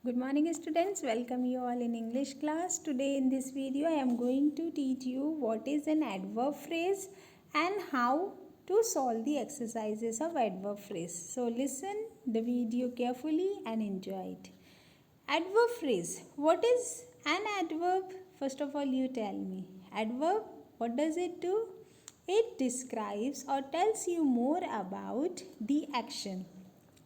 Good morning students, welcome you all in English class. Today in this video I am going to teach you what is an adverb phrase and how to solve the exercises of adverb phrase. So listen the video carefully and enjoy it. Adverb phrase. What is an adverb? First of all you tell me. Adverb, what does it do? It describes or tells you more about the action.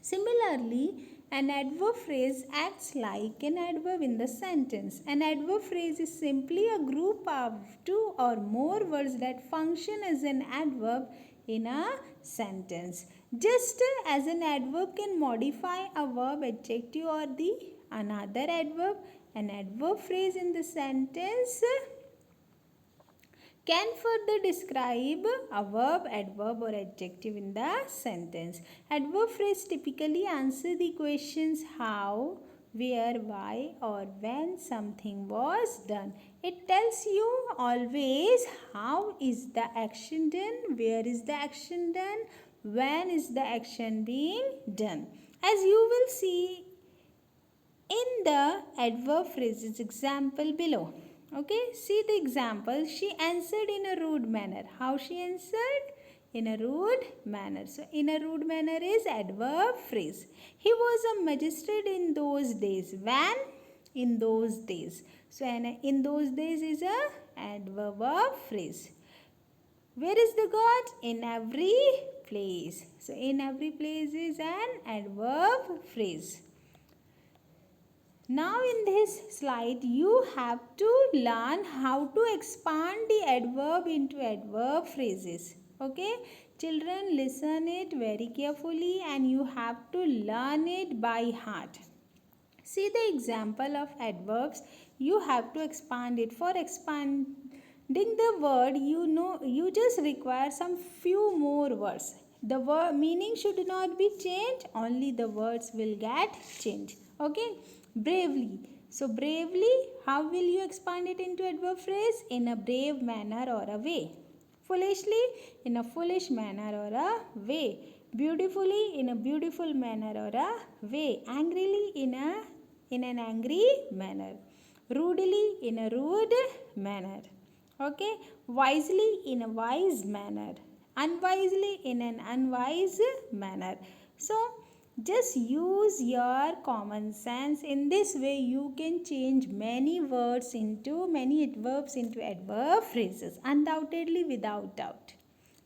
Similarly, an adverb phrase acts like an adverb in the sentence. An adverb phrase is simply a group of two or more words that function as an adverb in a sentence. Just as an adverb can modify a verb, adjective or the another adverb, an adverb phrase in the sentence can further describe a verb, adverb or adjective in the sentence. Adverb phrase typically answer the questions how, where, why or when something was done. It tells you always how is the action done, where is the action done, when is the action being done. As you will see in the adverb phrases example below. Okay, see the example. She answered in a rude manner. How she answered? In a rude manner. So, in a rude manner is adverb phrase. He was a magistrate in those days. When? In those days. So, in those days is a adverb phrase. Where is the God? In every place. So, in every place is an adverb phrase. Now in this slide you have to learn how to expand the adverb into adverb phrases. Okay, children, listen it very carefully and you have to learn it by heart. See the example of adverbs. You have to expand it. For expanding the word, you just require some few more words. The word meaning should not be changed, only the words will get changed. Okay, bravely. So bravely, how will you expand it into adverb phrase? In a brave manner or a way. Foolishly, in a foolish manner or a way. Beautifully, in a beautiful manner or a way. Angrily, in an angry manner. Rudely, in a rude manner. Okay, wisely, in a wise manner. Unwisely, in an unwise manner. So, just use your common sense. In this way, you can change many adverbs into adverb phrases. Undoubtedly, without doubt.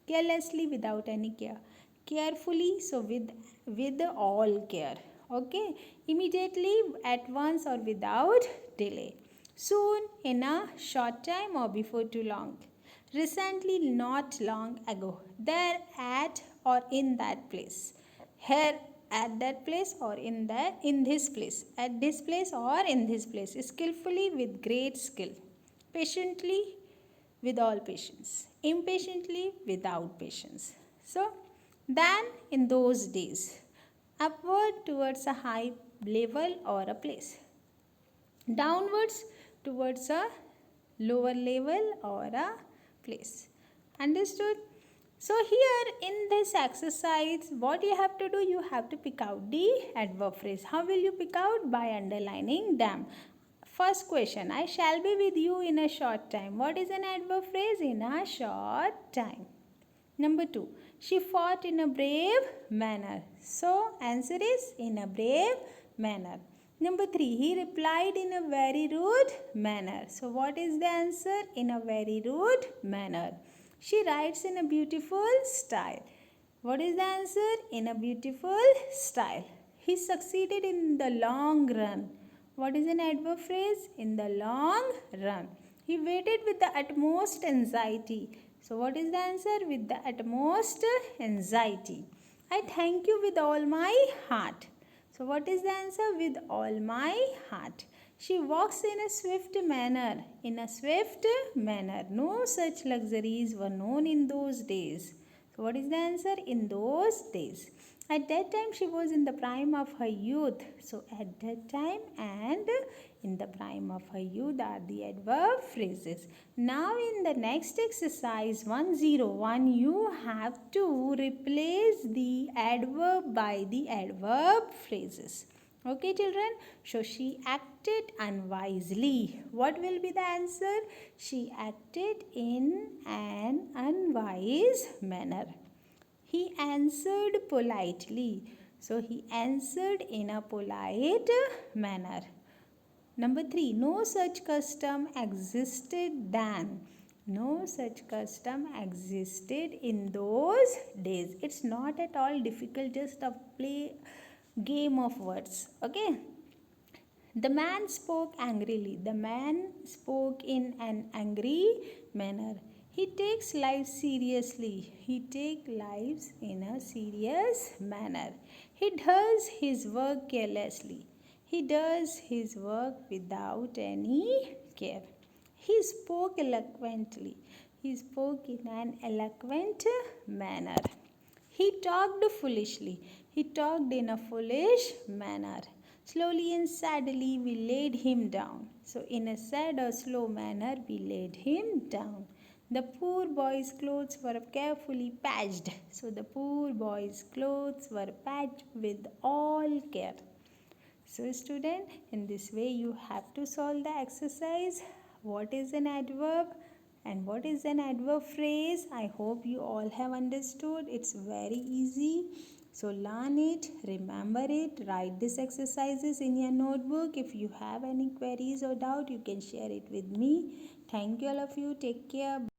Carelessly, without any care. Carefully, so with all care. Okay. Immediately, at once or without delay. Soon, in a short time or before too long. Recently, not long ago. There, at or in that place. Here, at that place or in this place. At this place or in this place. Skillfully, with great skill. Patiently, with all patience. Impatiently, without patience. So, then in those days, upward towards a high level or a place. Downwards towards a lower level or a place. Understood? So here in this exercise, what you have to do, you have to pick out the adverb phrase. How will you pick out? By underlining them. First question, I shall be with you in a short time. What is an adverb phrase? In a short time. Number 2, she fought in a brave manner. So, answer is in a brave manner. Number 3, he replied in a very rude manner. So, what is the answer? In a very rude manner. She writes in a beautiful style. What is the answer? In a beautiful style. He succeeded in the long run. What is an adverb phrase? In the long run. He waited with the utmost anxiety. So what is the answer? With the utmost anxiety. I thank you with all my heart. So what is the answer? With all my heart. She walks in a swift manner. In a swift manner. No such luxuries were known in those days. So what is the answer? In those days. At that time she was in the prime of her youth. So at that time and in the prime of her youth are the adverb phrases. Now in the next exercise 101 you have to replace the adverb by the adverb phrases. Okay, children. So she acted unwisely. What will be the answer? She acted in an unwise manner. He answered politely. So he answered in a polite manner. Number 3, no such custom existed then. No such custom existed in those days. It's not at all difficult, just a play game of words. Okay. The man spoke angrily. The man spoke in an angry manner. He takes life seriously. He takes lives in a serious manner. He does his work carelessly. He does his work without any care. He spoke eloquently. He spoke in an eloquent manner. He talked foolishly. He talked in a foolish manner. Slowly and sadly, we laid him down. So, in a sad or slow manner, we laid him down. The poor boy's clothes were carefully patched. So, the poor boy's clothes were patched with all care. So, student, in this way, you have to solve the exercise. What is an adverb? And what is an adverb phrase? I hope you all have understood. It's very easy. So learn it, remember it, write these exercises in your notebook. If you have any queries or doubt, you can share it with me. Thank you all of you. Take care.